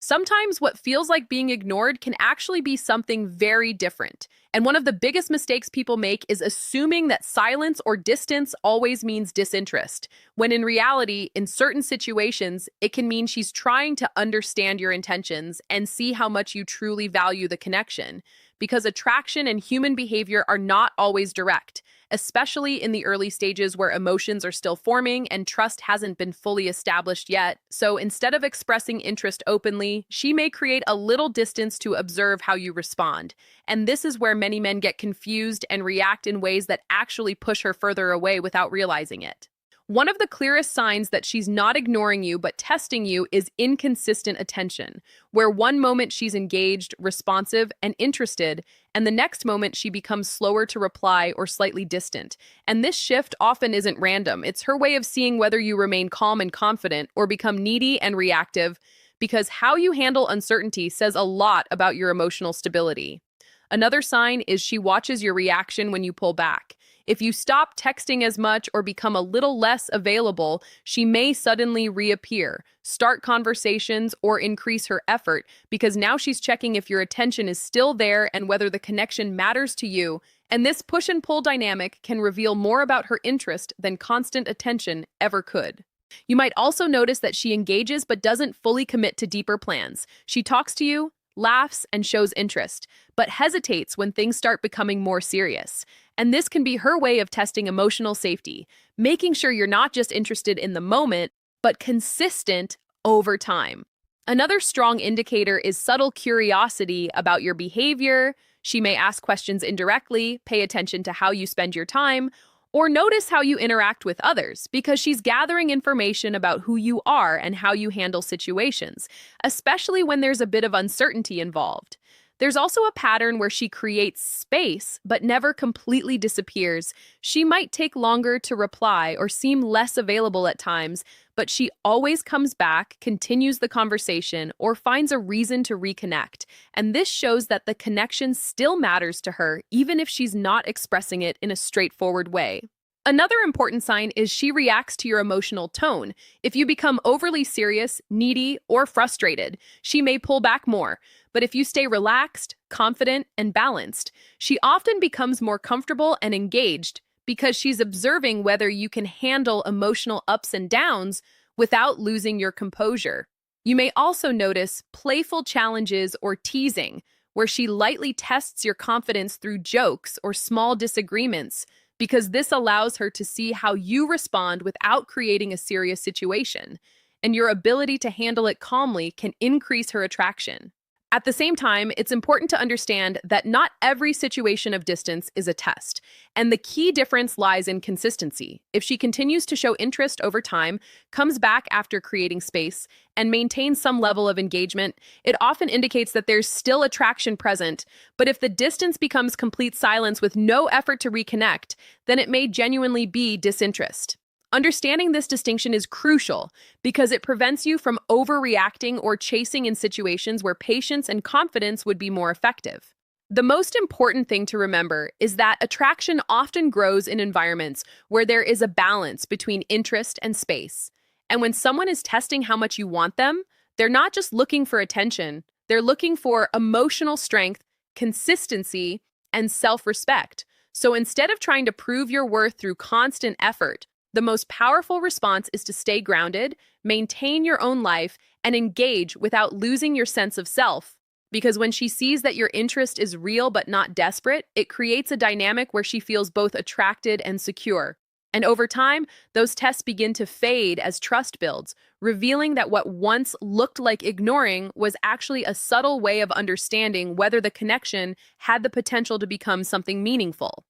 Sometimes what feels like being ignored can actually be something very different. And one of the biggest mistakes people make is assuming that silence or distance always means disinterest, when in reality, in certain situations, it can mean she's trying to understand your intentions and see how much you truly value the connection. Because attraction and human behavior are not always direct, especially in the early stages where emotions are still forming and trust hasn't been fully established yet. So instead of expressing interest openly, she may create a little distance to observe how you respond. And this is where many men get confused and react in ways that actually push her further away without realizing it. One of the clearest signs that she's not ignoring you but testing you is inconsistent attention, where one moment she's engaged, responsive, and interested, and the next moment she becomes slower to reply or slightly distant. And this shift often isn't random. It's her way of seeing whether you remain calm and confident or become needy and reactive, because how you handle uncertainty says a lot about your emotional stability. Another sign is she watches your reaction when you pull back. If you stop texting as much or become a little less available, she may suddenly reappear, start conversations, or increase her effort because now she's checking if your attention is still there and whether the connection matters to you. And this push and pull dynamic can reveal more about her interest than constant attention ever could. You might also notice that she engages but doesn't fully commit to deeper plans. She talks to you, laughs, and shows interest, but hesitates when things start becoming more serious. And this can be her way of testing emotional safety, making sure you're not just interested in the moment, but consistent over time. Another strong indicator is subtle curiosity about your behavior. She may ask questions indirectly, pay attention to how you spend your time, or notice how you interact with others, because she's gathering information about who you are and how you handle situations, especially when there's a bit of uncertainty involved. There's also a pattern where she creates space but never completely disappears. She might take longer to reply or seem less available at times, but she always comes back, continues the conversation, or finds a reason to reconnect. And this shows that the connection still matters to her, even if she's not expressing it in a straightforward way. Another important sign is she reacts to your emotional tone. If you become overly serious, needy, or frustrated, she may pull back more. But if you stay relaxed, confident, and balanced, she often becomes more comfortable and engaged because she's observing whether you can handle emotional ups and downs without losing your composure. You may also notice playful challenges or teasing, where she lightly tests your confidence through jokes or small disagreements, because this allows her to see how you respond without creating a serious situation, and your ability to handle it calmly can increase her attraction. At the same time, it's important to understand that not every situation of distance is a test, and the key difference lies in consistency. If she continues to show interest over time, comes back after creating space, and maintains some level of engagement, it often indicates that there's still attraction present. But if the distance becomes complete silence with no effort to reconnect, then it may genuinely be disinterest. Understanding this distinction is crucial because it prevents you from overreacting or chasing in situations where patience and confidence would be more effective. The most important thing to remember is that attraction often grows in environments where there is a balance between interest and space. And when someone is testing how much you want them, they're not just looking for attention, they're looking for emotional strength, consistency, and self-respect. So instead of trying to prove your worth through constant effort, the most powerful response is to stay grounded, maintain your own life, and engage without losing your sense of self. Because when she sees that your interest is real but not desperate, it creates a dynamic where she feels both attracted and secure. And over time, those tests begin to fade as trust builds, revealing that what once looked like ignoring was actually a subtle way of understanding whether the connection had the potential to become something meaningful.